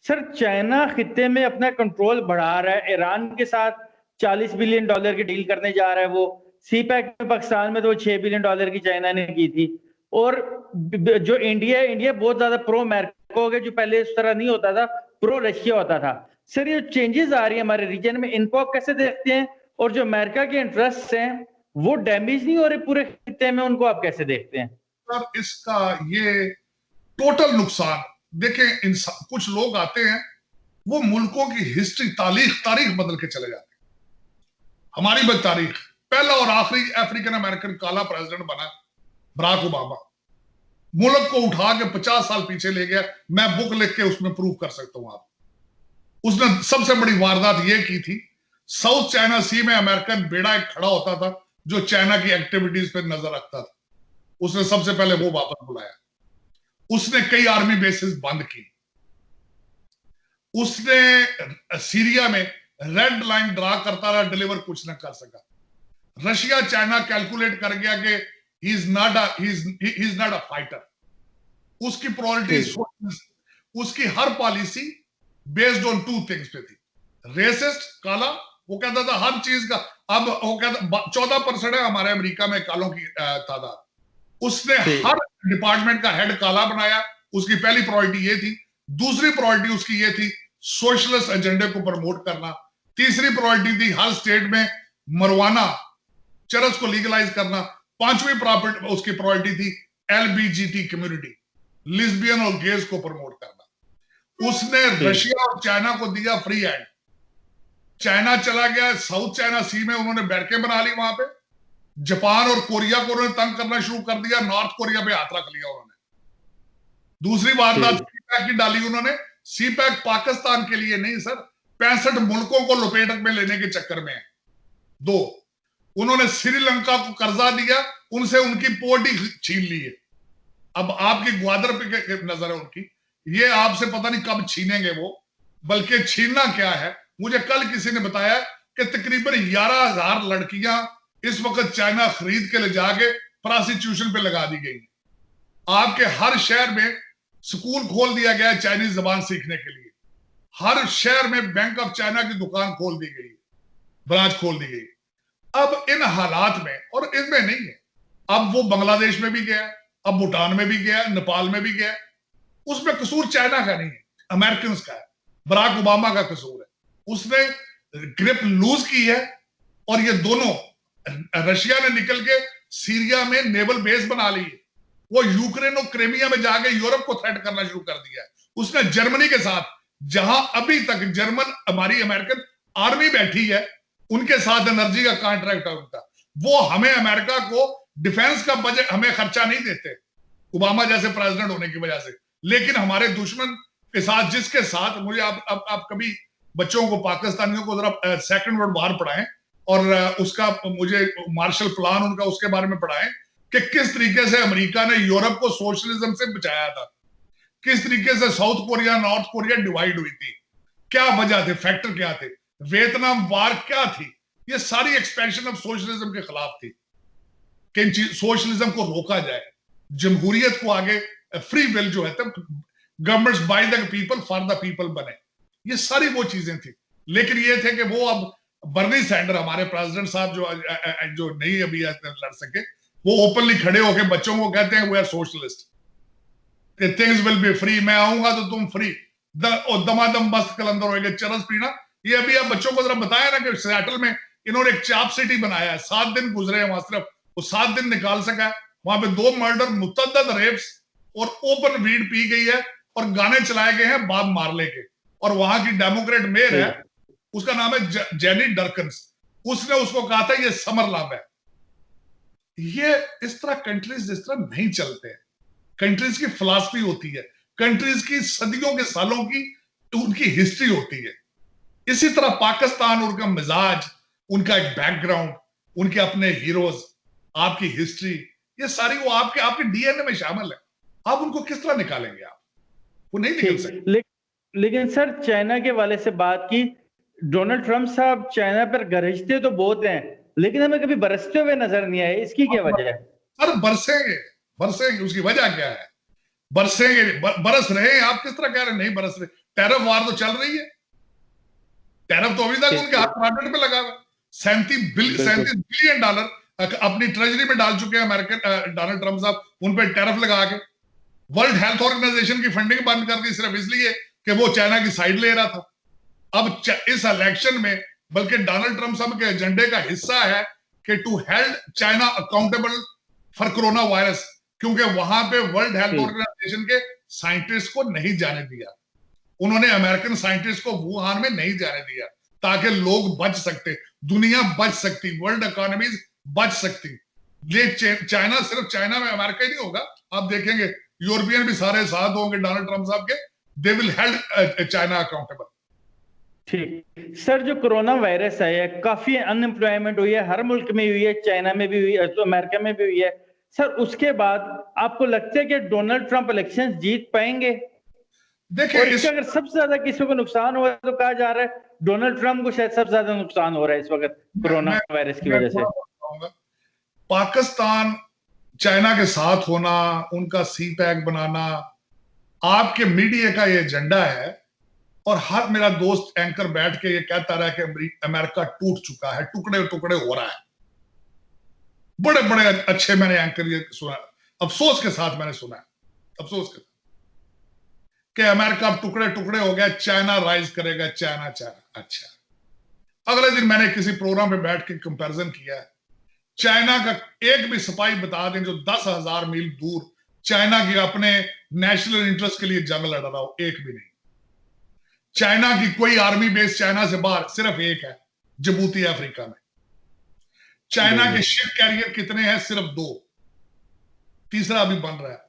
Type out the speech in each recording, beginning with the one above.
Sir China खित्ते में अपना कंट्रोल बढ़ा रहा है, ईरान के साथ $40 बिलियन की डील करने जा रहा है। वो सी पैक में पाकिस्तान में तो $6 बिलियन की चाइना ने की थी। और जो इंडिया है, इंडिया बहुत ज्यादा प्रो अमेरिका हो गया, जो पहले इस तरह नहीं होता था, प्रो रशिया होता था। सर ये चेंजेस आ रही है हमारे रीजन में, इनको आप कैसे देखते हैं? और जो अमेरिका के इंटरेस्ट हैं वो डैमेज नहीं हो रहे पूरे खित्ते में, उनको आप कैसे देखते हैं? सर इसका ये टोटल नुकसान देखें, कुछ लोग आते हैं वो मुल्कों की हिस्ट्री तारीख बदल के चले जाते हैं। हमारी तारीख, पहला और आखिरी अफ्रीकन अमेरिकन काला प्रेसिडेंट बना बराक ओबामा, मुल्क को उठा के 50 साल पीछे ले गया। मैं बुक लिख के उसमें प्रूव कर सकता हूं आप। उसने सबसे बड़ी वारदात यह की थी, साउथ चाइना सी में अमेरिकन बेड़ा एक खड़ा होता था जो चाइना की एक्टिविटीज पर नजर रखता था। उसने सबसे पहले वो वापस बुलाया। उसने कई आर्मी बेसिस बंद की। उसने सीरिया में रेड लाइन ड्रा करता रहा, डिलीवर कुछ ना कर सका। रशिया चाइना कैलकुलेट कर गया कि he is not a fighter. उसकी प्रायोरिटी, उसकी हर पॉलिसी बेस्ड ऑन 2 थिंग्स पे थी। रेसिस्ट काला, वो कहता था हर चीज का, अब वो कहता 14% है हमारे अमेरिका में कालों की तादाद। उसने हर डिपार्टमेंट का हेड काला बनाया। उसकी पहली प्रायोरिटी ये थी। दूसरी प्रायोरिटी उसकी ये थी सोशलिस्ट एजेंडे को प्रमोट करना। तीसरी प्रायोरिटी थी हर स्टेट में मरवाना, चरस को लीगलाइज करना। पांचवी उसकी प्रायोरिटी थी एलबीजीटी कम्युनिटी, लिस्बियन और गेज को प्रमोट करना। उसने रशिया और चाइना को दिया फ्री हैंड। चाइना चला गया, साउथ चाइना सी में उन्होंने बैरकें बना ली। वहां पे जापान और कोरिया को उन्होंने तंग करना शुरू कर दिया। नॉर्थ कोरिया पे हाथ रख लिया उन्होंने। दूसरी वारदात सी पैक की डाली उन्होंने। सी पैक पाकिस्तान के लिए नहीं सर, 65 मुल्कों को लपेट में लेने के चक्कर में है। 2, उन्होंने श्रीलंका को कर्जा दिया, उनसे उनकी पोर्ट ही छीन ली है। अब आपकी ग्वादर पे नजर है उनकी, ये आपसे पता नहीं कब छीनेंगे वो। बल्कि छीनना क्या है, मुझे कल किसी ने बताया कि तकरीबन 11,000 लड़कियां इस वक्त चाइना खरीद के ले जाके प्रोस्टिट्यूशन पे लगा दी गई। आपके हर शहर में स्कूल खोल दिया गया है चाइनीज जबान सीखने के लिए। हर शहर में बैंक ऑफ चाइना की दुकान खोल दी गई, ब्रांच खोल दी गई। अब इन हालात में, और इनमें नहीं है, अब वो बांग्लादेश में भी गया, अब भूटान में भी गया, नेपाल में भी गया। उसमें कसूर चाइना का नहीं है, अमेरिकन का है, बराक ओबामा का कसूर है। उसने ग्रिप लूज की है। और ये दोनों, रशिया ने निकल के सीरिया में नेवल बेस बना ली है। वो यूक्रेन और क्रीमिया में जाके यूरोप को थ्रेट करना शुरू कर दिया है। उसने जर्मनी के साथ, जहां अभी तक जर्मन हमारी अमेरिकन आर्मी बैठी है, उनके साथ एनर्जी का कॉन्ट्रैक्ट है उनका। वो हमें अमेरिका को डिफेंस का बजट हमें खर्चा नहीं देते ओबामा जैसे प्रेसिडेंट होने की वजह से। लेकिन हमारे दुश्मन के साथ, जिसके साथ मुझे आप कभी बच्चों को, पाकिस्तानियों को जरा सेकंड वर्ल्ड वॉर पढ़ाएं और उसका मुझे मार्शल प्लान उनका उसके बारे में पढ़ाएं कि किस तरीके से अमेरिका ने यूरोप को सोशलिज्म से बचाया था, किस तरीके से south Korea north Korea divide हुई थी, क्या वजह थे, फैक्टर क्या थे, वियतनाम वार क्या थी। ये सारी एक्सपेंशन ऑफ सोशलिज्म के खिलाफ थी कि सोशलिज्म को रोका जाए, जमहूरियत को आगे, फ्री विल जो है governments by the people for the people बने। ये सारी वो चीजें थी। लेकिन ये थे कि वो अब बर्नी सैंडर हमारे प्रेसिडेंट साहब जो नहीं अभी लड़ सके, वो ओपनली खड़े होकर बच्चों को कहते हैं we are socialist, things will be free, मैं आऊंगा तो तुम फ्री, दमादम मस्त कलंदर होएंगे, चरस पीना। ये अभी आप बच्चों को जरा बताया ना कि सियाटल में इन्होंने एक चाप सिटी बनाया है, 7 दिन गुजरे हैं वहां, सिर्फ वो 7 दिन निकाल सका है। वहां पे 2 मर्डर, मुतअद्दिद रेप्स और ओपन वीड पी गई है और गाने चलाए गए हैं बाब मार्ले के। और वहां की डेमोक्रेट मेयर है, उसका नाम है जेनी डर्कन्स, उसने उसको कहा था ये समर लव है। ये इस तरह कंट्रीज जिस तरह नहीं चलते हैं। कंट्रीज की फिलॉसफी होती है, कंट्रीज की सदियों के सालों की उनकी हिस्ट्री होती है। इसी तरह पाकिस्तान, उनका मिजाज, उनका एक बैकग्राउंड, उनके अपने हीरोज, आपकी हिस्ट्री, ये सारी वो आपके डीएनए में शामिल है। आप उनको किस तरह निकालेंगे? आप वो नहीं निकल सकते। लेकिन सर चाइना के वाले से बात की, डोनाल्ड ट्रंप साहब चाइना पर गरजते तो बहुत हैं, लेकिन हमें कभी बरसते हुए नजर नहीं आए। इसकी क्या वजह है? सर बरसेंगे, उसकी वजह क्या है? बरसेंगे, बरस रहे हैं। आप किस तरह कह रहे हैं नहीं बरस रहे? टैरिफ वार तो चल रही है, टैरिफ तो अभी तक उनके हाथ मार्केट पे लगा हुआ है। $37 बिलियन अपनी ट्रेजरी में डाल चुके हैं अमेरिकन डोनाल्ड ट्रंप साहब, उन पर टैरिफ लगा के। वर्ल्ड हेल्थ ऑर्गेनाइजेशन की फंडिंग बंद कर दी सिर्फ इसलिए कि वो चाइना की साइड ले रहा था। अब इस इलेक्शन में बल्कि डोनाल्ड ट्रंप साहब के एजेंडे का हिस्सा है कि to held China accountable for corona virus, क्योंकि वहां पे वर्ल्ड हेल्थ ऑर्गेनाइजेशन के साइंटिस्ट को नहीं जाने दिया, उन्होंने अमेरिकन साइंटिस्ट को वुहान में नहीं जाने दिया ताकि लोग बच सकते, दुनिया बच सकती, वर्ल्ड इकोनॉमीज बच सकती। ये चाइना, सिर्फ चाइना में अमेरिका ही नहीं होगा, आप देखेंगे यूरोपियन भी सारे साथ होंगे डोनाल्ड ट्रंप साहब के, they will held China accountable. ठीक सर, जो कोरोना वायरस है काफी अनएम्प्लॉयमेंट हुई है, हर मुल्क में हुई है, चाइना में भी हुई है, तो अमेरिका में भी हुई है। सर उसके बाद आपको लगता है कि डोनाल्ड ट्रंप इलेक्शन जीत पाएंगे? देखिए, और इसका अगर सबसे ज्यादा किसी को नुकसान हुआ तो कहा जा रहा है डोनाल्ड ट्रंप को शायद सबसे ज्यादा नुकसान हो रहा है इस वक्त कोरोना वायरस की वजह से। पाकिस्तान चाइना के साथ होना, उनका सी पैक बनाना, आपके मीडिया का ये एजेंडा है। और हर मेरा दोस्त एंकर बैठ के ये कहता रहा कि अमेरिका टूट चुका है, टुकड़े टुकड़े हो रहा है। बड़े बड़े अच्छे मैंने एंकर ये सुना, अफसोस के साथ मैंने सुना, अफसोस के साथ, कि अमेरिका अब टुकड़े टुकड़े हो गया, चाइना राइज करेगा, चाइना चाइना। अच्छा, अगले दिन मैंने किसी प्रोग्राम पे बैठ के कंपैरिजन किया, चाइना का एक भी सिपाही बता दें जो 10,000 मील दूर चाइना की अपने नेशनल इंटरेस्ट के लिए जंग लड़ रहा हो, एक भी नहीं। चाइना की कोई आर्मी बेस चाइना से बाहर सिर्फ एक है, जिबूती अफ्रीका में। चाइना के शिप कैरियर कितने हैं? सिर्फ 2, तीसरा अभी बन रहा है।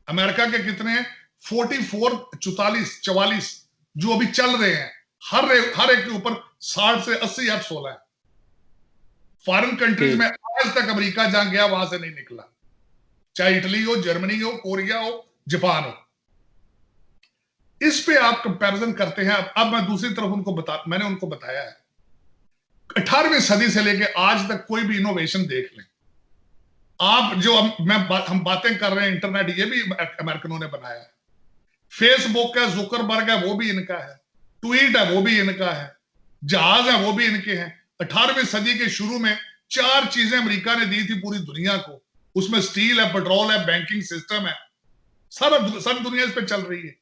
अमेरिका के कितने हैं? 44, 44 जो अभी चल रहे हैं, हर एक के ऊपर 60 से 80 F-16 है। फॉरेन कंट्रीज में आज तक अमेरिका जहां गया वहां से नहीं निकला, चाहे इटली हो, जर्मनी हो, कोरिया हो, जापान हो। इस पे आप कंपैरिजन करते हैं। अब मैं दूसरी तरफ मैंने उनको बताया है, 18वीं सदी से लेके आज तक कोई भी इनोवेशन देख लें आप, जो हम बातें कर रहे हैं, इंटरनेट ये भी अमेरिकनों ने बनाया है, फेसबुक है, जुकरबर्ग है, वो भी इनका है, ट्वीट है, वो भी इनका है, जहाज है, वो भी इनके हैं। 18वीं सदी के शुरू में 4 चीजें अमेरिका ने दी थी पूरी दुनिया को, उसमें स्टील है, पेट्रोल है, बैंकिंग सिस्टम है, सब दुनिया इस पे चल रही है।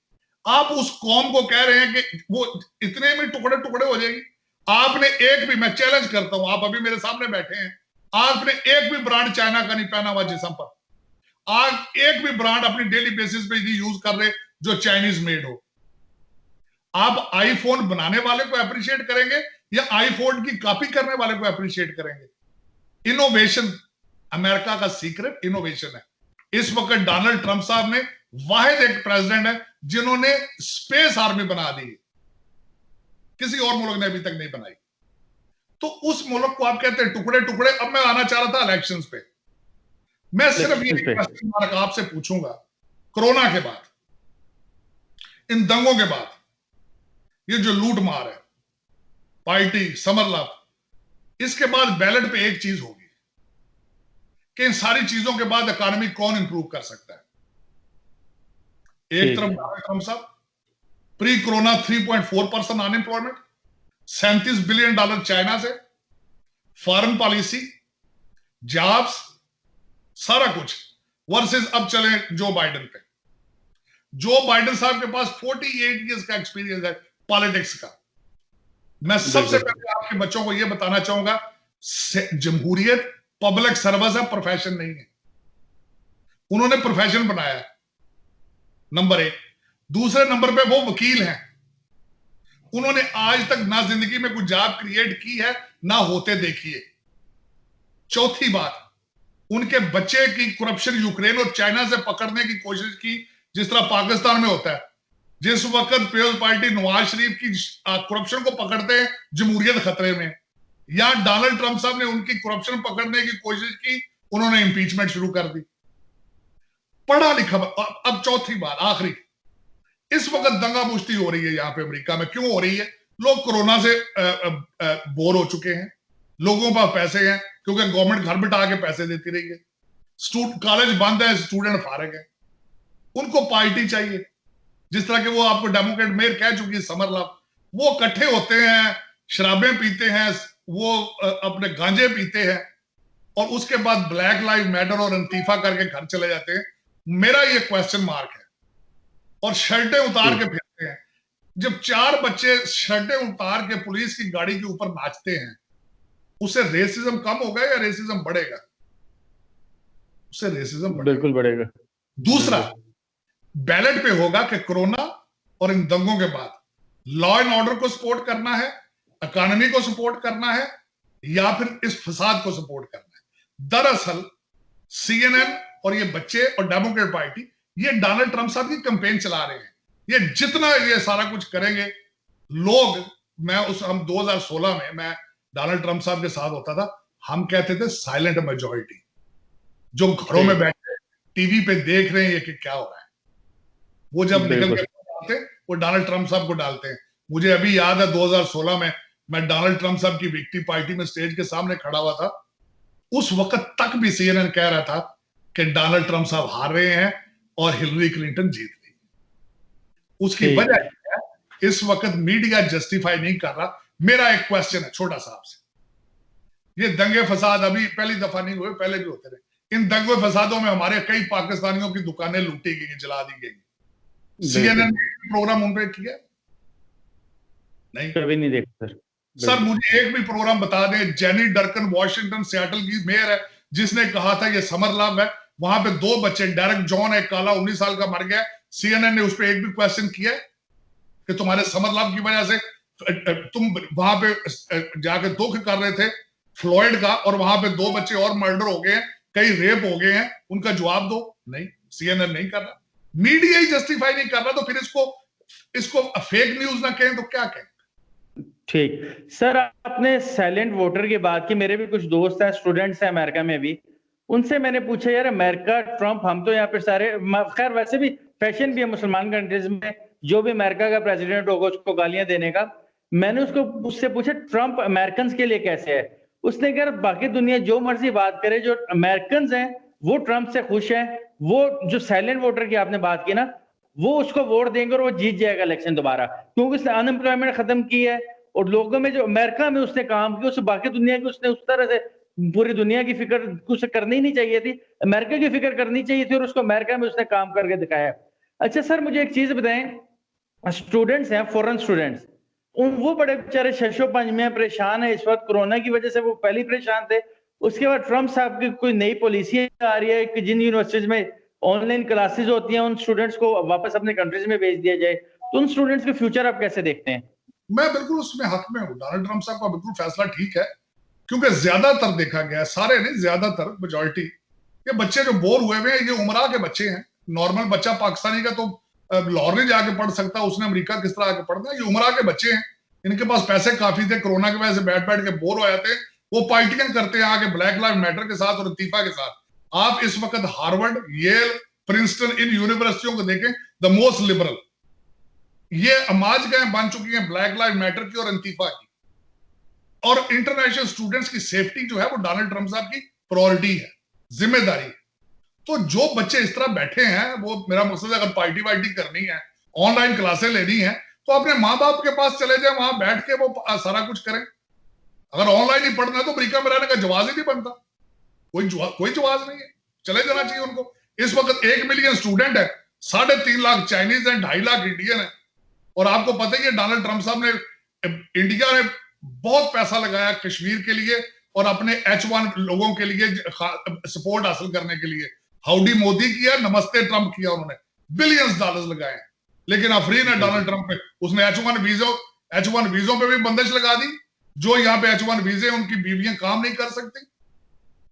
आप उस कौम को कह रहे हैं कि वो इतने में टुकड़े टुकड़े हो जाएगी। आपने एक भी, मैं चैलेंज करता हूं, आप अभी मेरे सामने बैठे हैं, आपने एक भी ब्रांड चाइना का नहीं पहना हुआ जिस्म पर, आप एक भी ब्रांड अपनी डेली बेसिस पे यूज कर रहे जो चाइनीज मेड हो। आप आईफोन बनाने वाले को अप्रिशिएट करेंगे या आईफोन की कॉपी करने वाले को अप्रिशिएट करेंगे? इनोवेशन, अमेरिका का सीक्रेट इनोवेशन है। इस वक्त डोनाल्ड ट्रंप साहब ने वाहिद एक प्रेसिडेंट है जिन्होंने स्पेस आर्मी बना दी, किसी और मुल्क ने अभी तक नहीं बनाई। तो उस मुल्क को आप कहते हैं टुकड़े टुकड़े। अब मैं आना चाह रहा था इलेक्शंस पे, मैं सिर्फ ये क्वेश्चन मार्क आपसे पूछूंगा, कोरोना के बाद, इन दंगों के बाद, ये जो लूट मार है, पार्टी समरलाप, इसके बाद बैलेट पे एक चीज होगी कि इन सारी चीजों के बाद इकोनॉमी कौन इंप्रूव कर सकता है। एक तरफ डोनाल्ड ट्रंप साहब, pre corona 3.4% unemployment, $37 billion China से, फॉरेन पॉलिसी, जॉब्स, सारा कुछ, वर्सेस अब चले जो बाइडेन पे। जो बाइडेन साहब के पास 48 इयर्स का एक्सपीरियंस है पॉलिटिक्स का। मैं सबसे पहले आपके बच्चों को यह बताना चाहूंगा, जमहूरियत पब्लिक सर्विस है, प्रोफेशन नहीं है। उन्होंने प्रोफेशन बनाया है, नंबर 1। दूसरे नंबर पे वो वकील हैं, उन्होंने आज तक ना जिंदगी में कुछ जॉब क्रिएट की है ना होते देखी है। चौथी बात, उनके बच्चे की करप्शन यूक्रेन और चाइना से पकड़ने की कोशिश की, जिस तरह पाकिस्तान में होता है। जिस वक्त पीपल्स पार्टी नवाज शरीफ की करप्शन को पकड़ते हैं, जमहूरियत खतरे में। यहां डोनाल्ड ट्रंप साहब ने उनकी करप्शन पकड़ने की कोशिश की, उन्होंने इंपीचमेंट शुरू कर दी। पढ़ा लिखा। अब चौथी बात, आखिरी, इस वक्त दंगा मुश्ती हो रही है यहां पे अमेरिका में। क्यों हो रही है? लोग कोरोना से बोर हो चुके हैं, लोगों पास पैसे हैं क्योंकि गवर्नमेंट घर बिठा के पैसे देती रही है, कॉलेज बंद है, स्टूडेंट फारिग है, उनको पार्टी चाहिए। जिस तरह के वो आपको डेमोक्रेट मेयर कह चुकी है समरलव, वो इकट्ठे होते हैं, शराबें पीते हैं, वो अपने गांजे पीते हैं और उसके बाद ब्लैक लाइव मैटर और अंतीफा करके घर चले जाते हैं। मेरा ये क्वेश्चन मार्क है। और शर्टें उतार के फिरते हैं। जब 4 बच्चे शर्टें उतार के पुलिस की गाड़ी के ऊपर नाचते हैं, उससे रेसिज्म कम होगा या रेसिज्म बढ़ेगा? उससे रेसिज्म बढ़ेगा। बिल्कुल बढ़ेगा। दूसरा, बैलेट पे होगा कि कोरोना और इन दंगों के बाद लॉ एंड ऑर्डर को सपोर्ट करना है, इकोनॉमी को सपोर्ट करना है, या फिर इस फसाद को सपोर्ट करना है। दरअसल CNN और ये बच्चे और डेमोक्रेट पार्टी ये डोनाल्ड ट्रंप साहब की कैंपेन चला रहे हैं। ये जितना ये सारा कुछ करेंगे लोग, हम 2016 में मैं डोनाल्ड ट्रंप साहब के साथ होता था, हम कहते थे साइलेंट मेजॉरिटी, जो घरों में बैठे टीवी पे देख रहे हैं ये कि क्या हो रहा है, वो जब निकल के डालते वो डोनाल्ड ट्रंप साहब को डालते हैं। मुझे अभी याद है 2016 में मैं डोनाल्ड ट्रंप साहब की विक्ट्री पार्टी में स्टेज के सामने खड़ा हुआ था। उस वक्त तक भी CNN कह रहा था कि डोनाल्ड ट्रंप साहब हार रहे हैं और हिलरी क्लिंटन जीत गई। उसकी वजह है इस वक्त मीडिया जस्टिफाई नहीं कर रहा। मेरा एक क्वेश्चन है छोटा सा आपसे, ये दंगे फसाद अभी पहली दफा नहीं हुए, पहले भी होते रहे। इन दंगे फसादों में हमारे कई पाकिस्तानियों की दुकानें लूटी गई, जला दी गई। CNN ने प्रोग्राम उन पे किया? नहीं, कभी नहीं देखा सर। मुझे एक भी प्रोग्राम बता दें, जेनी डर्कन वॉशिंगटन सियाटल की मेयर है, जिसने कहा था ये समरलव है, वहां पे 2 बच्चे, डेरेक जॉन एक काला 19 साल का मर गया, CNN ने उस पर एक भी क्वेश्चन किया कि तुम्हारे समरलव की वजह से तुम वहां पे जाके दुख कर रहे थे फ्लॉयड का, और वहां पे 2 बच्चे और मर्डर हो गए हैं, कई रेप हो गए हैं, उनका जवाब दो। नहीं, CNN नहीं कर रहा, मीडिया ही जस्टिफाई नहीं कर रहा, तो फिर इसको फेक न्यूज ना कहें तो क्या कहें? ठीक सर, आपने साइलेंट वोटर की बात की। मेरे भी कुछ दोस्त हैं, स्टूडेंट्स हैं अमेरिका में भी, उनसे मैंने पूछा यार अमेरिका ट्रंप, हम तो यहाँ पे सारे, खैर वैसे भी फैशन भी है मुसलमान कंट्रीज में, जो भी अमेरिका का प्रेसिडेंट होगा उसको गालियां देने का। मैंने उससे पूछा ट्रंप अमेरिकन के लिए कैसे है। उसने कहा बाकी दुनिया जो मर्जी बात करे, जो अमेरिकन हैं वो ट्रंप से खुश हैं। वो जो साइलेंट वोटर की आपने बात की ना, वो उसको वोट देंगे और वो जीत जाएगा इलेक्शन दोबारा, क्योंकि उसने अनएम्प्लॉयमेंट खत्म की है और लोगों में जो अमेरिका में उसने काम किया, उस बाकी दुनिया की उसने उस तरह से पूरी दुनिया की फिक्र कुछ करनी नहीं चाहिए थी, अमेरिका की फिक्र करनी चाहिए थी, और उसको अमेरिका में उसने काम करके दिखाया। अच्छा सर, मुझे एक चीज बताएं, स्टूडेंट्स हैं, फॉरेन स्टूडेंट्स, वो बड़े बेचारे शशो पंज में परेशान है इस वक्त, कोरोना की वजह से वो पहले परेशान थे, उसके बाद ट्रंप साहब की कोई नई पॉलिसी आ रही है कि जिन यूनिवर्सिटीज में ऑनलाइन क्लासेस होती हैं उन स्टूडेंट्स को वापस अपने कंट्रीज में भेज दिया जाए, तो उन स्टूडेंट्स के फ्यूचर आप कैसे देखते हैं? मैं बिल्कुल उसमें हक में हूँ। डोनाल्ड ट्रंप साहब का बिल्कुल फैसला ठीक है, क्योंकि ज्यादातर देखा गया, सारे नहीं, ज्यादातर मेजॉरिटी ये बच्चे जो बोर हुए हुए हैं, ये उमरा के बच्चे हैं। नॉर्मल बच्चा पाकिस्तानी का तो लाहौर नहीं जाके पढ़ सकता, उसने अमेरिका किस तरह आके पढ़ना है। ये उमरा के बच्चे हैं, इनके पास पैसे काफी थे, कोरोना की वजह से बैठ बैठ के बोर हो जाते हैं, वो पार्टियां करते हैं आके ब्लैक लाइव मैटर के साथ और अंतीफा के साथ। आप इस वक्त हार्वर्ड, येल, प्रिंसटन, इन यूनिवर्सिटियों को देखें, द मोस्ट लिबरल ये अमाजगाहें बन चुकी हैं ब्लैक लाइव मैटर की और अंतीफा की। और इंटरनेशनल स्टूडेंट्स की सेफ्टी जो है वो डोनाल्ड ट्रंप साहब की प्रायोरिटी है, जिम्मेदारी है। तो जो बच्चे इस तरह बैठे हैं, वो मेरा मकसद है, अगर पार्टी वार्टी करनी है, ऑनलाइन क्लासें लेनी है, तो अपने माँ बाप के पास चले जाए, वहां बैठ के वो सारा कुछ करें। अगर ऑनलाइन ही पढ़ना है तो अमेरिका में रहने का जवाब ही नहीं बनता, कोई जवाब नहीं है, चले जाना चाहिए उनको। इस वक्त 1 मिलियन स्टूडेंट है, 3.5 लाख चाइनीज है, 2.5 लाख इंडियन है। और आपको पता ही है डोनाल्ड ट्रंप साहब ने, इंडिया ने बहुत पैसा लगाया कश्मीर के लिए और अपने H1 लोगों के लिए सपोर्ट हासिल करने के लिए। हाउडी मोदी किया, नमस्ते ट्रंप किया, उन्होंने बिलियंस डॉलर्स लगाए। लेकिन अफरीन है डोनाल्ड ट्रंप पे, उसने H1 वीजों पे भी बंदिश लगा दी। जो यहाँ पे H1 वीजे, उनकी बीवियां काम नहीं कर सकती।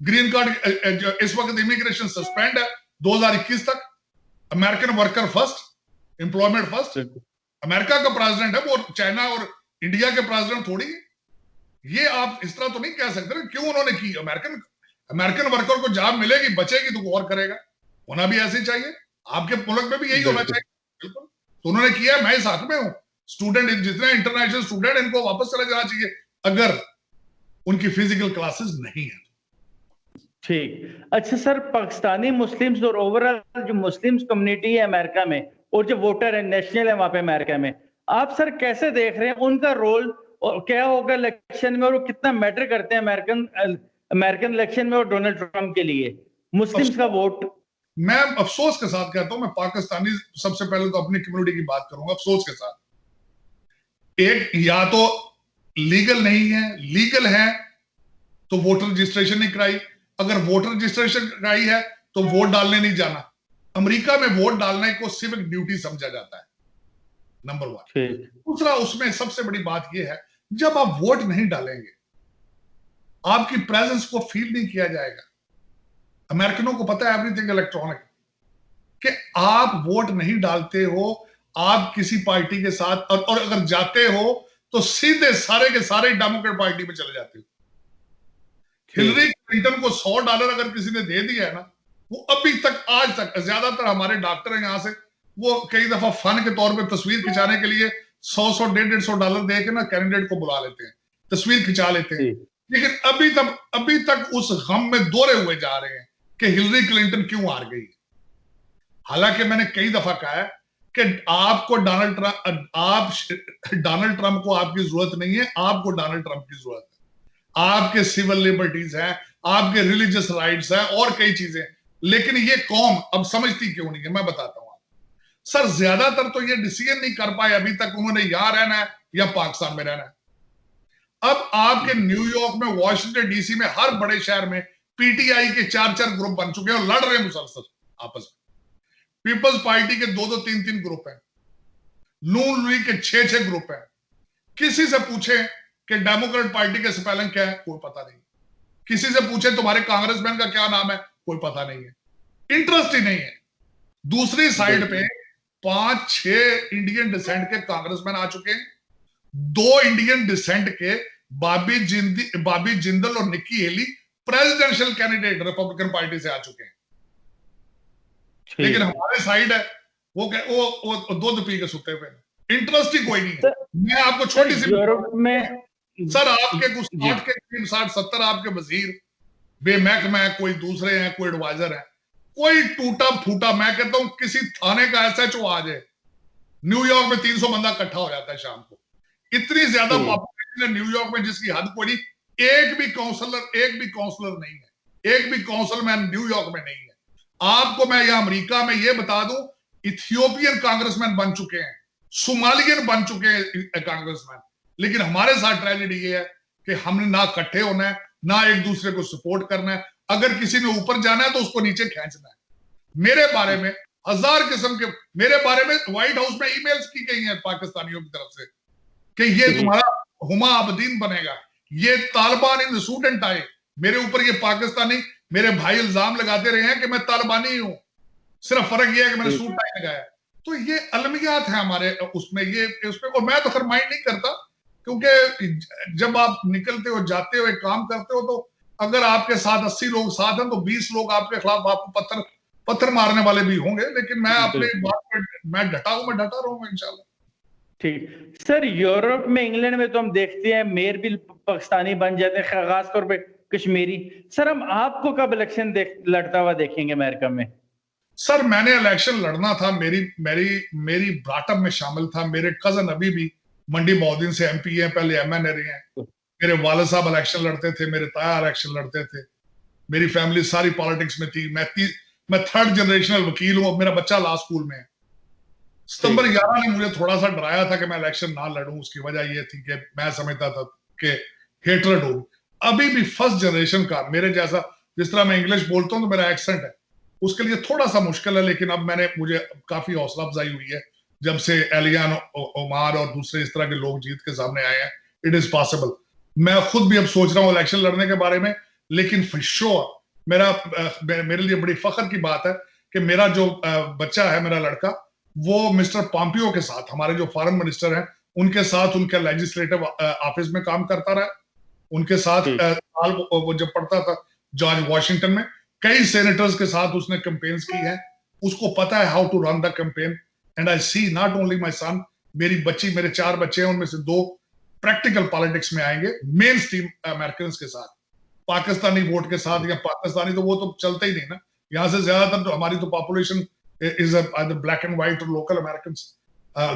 ग्रीन कार्ड इस वक्त इमिग्रेशन सस्पेंड है 2021 तक। American worker first, employment first. America का प्रेसिडेंट है वो, चाइना और इंडिया के प्रेसिडेंट थोड़ी है। ये आप इस तरह तो नहीं कह सकते। क्यों उन्होंने की? अमेरिकन वर्कर को जॉब मिलेगी, बचेगी तो और करेगा, होना भी ऐसे चाहिए। आपके मुल्क में भी यही होना चाहिए। बिल्कुल, तो उन्होंने किया, मैं इस हक में हूं। स्टूडेंट, जितने इंटरनेशनल स्टूडेंट, इनको वापस चले जाना चाहिए अगर उनकी फिजिकल क्लासेस नहीं है। ठीक। अच्छा सर, पाकिस्तानी मुस्लिम्स और ओवरऑल जो मुस्लिम्स कम्युनिटी है अमेरिका में, और जो वोटर है नेशनल है वहां पे अमेरिका में, आप सर कैसे देख रहे हैं उनका रोल और क्या होगा इलेक्शन में, और वो कितना मैटर करते हैं अमेरिकन इलेक्शन में और डोनाल्ड ट्रंप के लिए मुस्लिम्स का वोट? मैं अफसोस के साथ कहता हूं, मैं पाकिस्तानी सबसे पहले तो अपनी कम्युनिटी की बात करूंगा अफसोस के साथ। एक, या तो लीगल नहीं है, लीगल है तो वोटर रजिस्ट्रेशन नहीं कराई, अगर वोटर रजिस्ट्रेशन कराई है तो वोट डालने नहीं जाना। अमेरिका में वोट डालने को सिविक ड्यूटी समझा जाता है, नंबर 1। दूसरा, उसमें सबसे बड़ी बात यह है, जब आप वोट नहीं डालेंगे आपकी प्रेजेंस को फील नहीं किया जाएगा। अमेरिकनों को पता है एवरीथिंग इलेक्ट्रॉनिक, कि आप वोट नहीं डालते हो, आप किसी पार्टी के साथ, और अगर जाते हो तो सीधे सारे के सारे डेमोक्रेट पार्टी में चले जाते हो। हिलरी क्लिंटन को $100 अगर किसी ने दे दिया है ना, वो अभी तक, आज तक, ज्यादातर हमारे डॉक्टर हैं यहां से, वो कई दफा फन के तौर पे तस्वीर खिंचाने के लिए $100-150 दे के ना कैंडिडेट को बुला लेते हैं, तस्वीर खिंचा लेते हैं। लेकिन अभी तक उस गम में दौरे हुए जा रहे हैं कि हिलरी क्लिंटन क्यों हार गई। हालांकि मैंने कई दफा कहा है कि आपको डोनाल्ड ट्रंप को आपकी जरूरत नहीं है, आपको डोनाल्ड ट्रंप की जरूरत है। आपके सिविल लिबर्टीज हैं, आपके रिलीजियस राइट्स हैं और कई चीजें, लेकिन ये कौम अब समझती क्यों नहीं है, मैं बताता हूं। सर, ज्यादातर तो ये डिसीजन नहीं कर पाए अभी तक, उन्होंने यहां रहना है या पाकिस्तान में रहना है। अब आपके न्यूयॉर्क में, वॉशिंगटन डीसी में, हर बड़े शहर में पीटीआई के 4-4 ग्रुप बन चुके हैं और लड़ रहे हैं मुसलसल आपस में। पीपल्स पार्टी के 2-2, 3-3 ग्रुप हैं, नून लीग के 6-6 ग्रुप हैं। किसी से पूछे कि डेमोक्रेट पार्टी के स्पेलिंग क्या है, कोई पता नहीं। किसी से पूछे तुम्हारे कांग्रेसमैन का क्या नाम है, कोई पता नहीं है, इंटरेस्ट ही नहीं है। दूसरी साइड पे 5-6 इंडियन डिसेंट के कांग्रेसमैन आ चुके हैं, 2 इंडियन डिसेंट के बाबी जिंदल और Nikki Haley presidential candidate Republican party से आ चुके हैं। लेकिन हमारे साइड है वो दूध पी के सुते पे, इंटरेस्ट ही कोई नहीं है। मैं आपको छोटी सी यूरोप में सर, आपके कुछ 60-70 आपके वजीर बेमहकमा है, कोई दूसरे हैं, कोई एडवाइजर है, कोई टूटा फूटा, मैं कहता हूं किसी थाने का SHO आ जाए, न्यूयॉर्क में 300 बंदा इकट्ठा हो जाता है शाम को। इतनी ज्यादा पॉपुलेशन है न्यूयॉर्क में जिसकी हद कोई नहीं। एक भी काउंसलर नहीं है, एक भी काउंसिलमैन न्यूयॉर्क में नहीं है। आपको मैं यहां अमेरिका में यह बता दूं, इथियोपियन कांग्रेसमैन बन चुके हैं, सोमालियन बन चुके हैं कांग्रेसमैन। लेकिन हमारे साथ ट्रेजेडी ये है कि हमने ना इकट्ठे होना है, ना एक दूसरे को सपोर्ट करना है। अगर किसी ने ऊपर जाना है तो उसको नीचे खींचना है। मेरे बारे में 1000 किस्म के, मेरे बारे में व्हाइट हाउस में ईमेल्स की गई हैं पाकिस्तानियों की तरफ से कि ये तुम्हारा हुमा अबदीन बनेगा, ये तालिबान इन सूट एंड टाई। मेरे ऊपर ये पाकिस्तानी मेरे भाई इल्जाम लगाते रहे हैं कि मैं तालिबानी हूं, सिर्फ फर्क ये है कि मैंने सूट टाई लगाया। तो ये अलमियात है हमारे उसमें, ये उसमें, और मैं तो खैर माइंड नहीं करता, क्योंकि जब आप निकलते हो, जाते हो, एक काम करते हो, तो अगर आपके साथ 80 लोग साथ हैं तो 20 लोग आपके खिलाफ आपको पत्थर मारने वाले भी होंगे। लेकिन मैं अपने बात पे मैं डटा रहूंगा इंशाल्लाह। ठीक सर, यूरोप में, इंग्लैंड में तो हम देखते हैं मेयर भी पाकिस्तानी बन जाते हैं, खासतौर पे कश्मीरी। सर, हम आपको कब इलेक्शन लड़ता हुआ देखेंगे अमेरिका में? सर, मैंने इलेक्शन लड़ना था, मेरी ब्राटअप में शामिल था। मेरे कजन अभी भी मंडी बहुद्दीन से MP हैं, पहले MNA रहे हैं। मेरे वालिद साहब इलेक्शन लड़ते थे, मेरे ताया इलेक्शन लड़ते थे, मेरी फैमिली सारी पॉलिटिक्स में थी। मैं 3rd जनरेशनल वकील हूं, मेरा बच्चा लॉ स्कूल में है। सितंबर 11 ने मुझे थोड़ा सा डराया था कि मैं इलेक्शन ना लड़ूं। उसकी वजह यह थी कि मैं समझता था कि हेटरेड होगी। अभी भी फर्स्ट जनरेशन का मेरे जैसा, जिस तरह मैं इंग्लिश बोलता हूं तो मेरा एक्सेंट है, उसके लिए थोड़ा सा मुश्किल है। लेकिन अब मुझे काफी हौसला अफजाई हुई है जब से एलियान ओमार और दूसरे इस तरह के लोग जीत के सामने आए हैं। It is possible. मैं खुद भी अब सोच रहा हूं इलेक्शन लड़ने के बारे में। लेकिन फॉर श्योर मेरे लिए बड़ी फख्र की बात है कि मेरा जो बच्चा है, मेरा लड़का, वो मिस्टर पॉम्पियो के साथ, हमारे जो फॉरेन मिनिस्टर हैं, उनके साथ उनके लेजिस्लेटिव ऑफिस में काम करता रहा। उनके साथ वो जब पढ़ता था जॉर्ज वॉशिंगटन में, कई सेनेटर्स के साथ उसने कैंपेन्स की हैं। उसको पता है how to run the campaign. And I see not only my son, मेरी बच्ची, मेरे 4 बच्चे हैं, उनमें से 2 प्रैक्टिकल पॉलिटिक्स में आएंगे, मेन स्ट्रीम अमेरिकन के साथ। पाकिस्तानी वोट के साथ या पाकिस्तानी तो वो तो चलता ही नहीं ना। यहाँ से ज्यादातर तो हमारी तो population is either black and white or local Americans.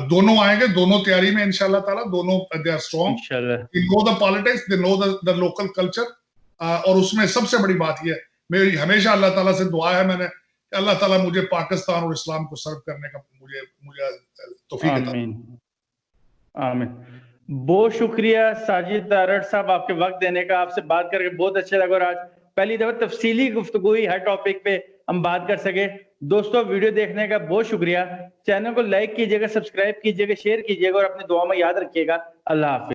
दोनों आएंगे, दोनों तैयारी में इंशाल्लाह ताला, दोनों they are strong. इंशाल्लाह। They know the politics, they know the local culture. और उसमें सबसे बड़ी बात यह है, मेरी हमेशा अल्लाह ताला से दुआ है मैंने, अल्लाह ताला मुझे पाकिस्तान और इस्लाम को सर्व करने का मुझे तौफीक अता। आमीन आमीन। बहुत शुक्रिया साजिद तारड़ साहब आपके वक्त देने का, आपसे बात करके बहुत अच्छा लगा और आज पहली दफा तफसीली गुफ्तगू हुई, हर टॉपिक पे हम बात कर सके। दोस्तों वीडियो देखने का बहुत शुक्रिया, चैनल को लाइक कीजिएगा, सब्सक्राइब कीजिएगा, शेयर कीजिएगा और अपनी दुआ में याद रखिएगा। अल्लाह हाफिज।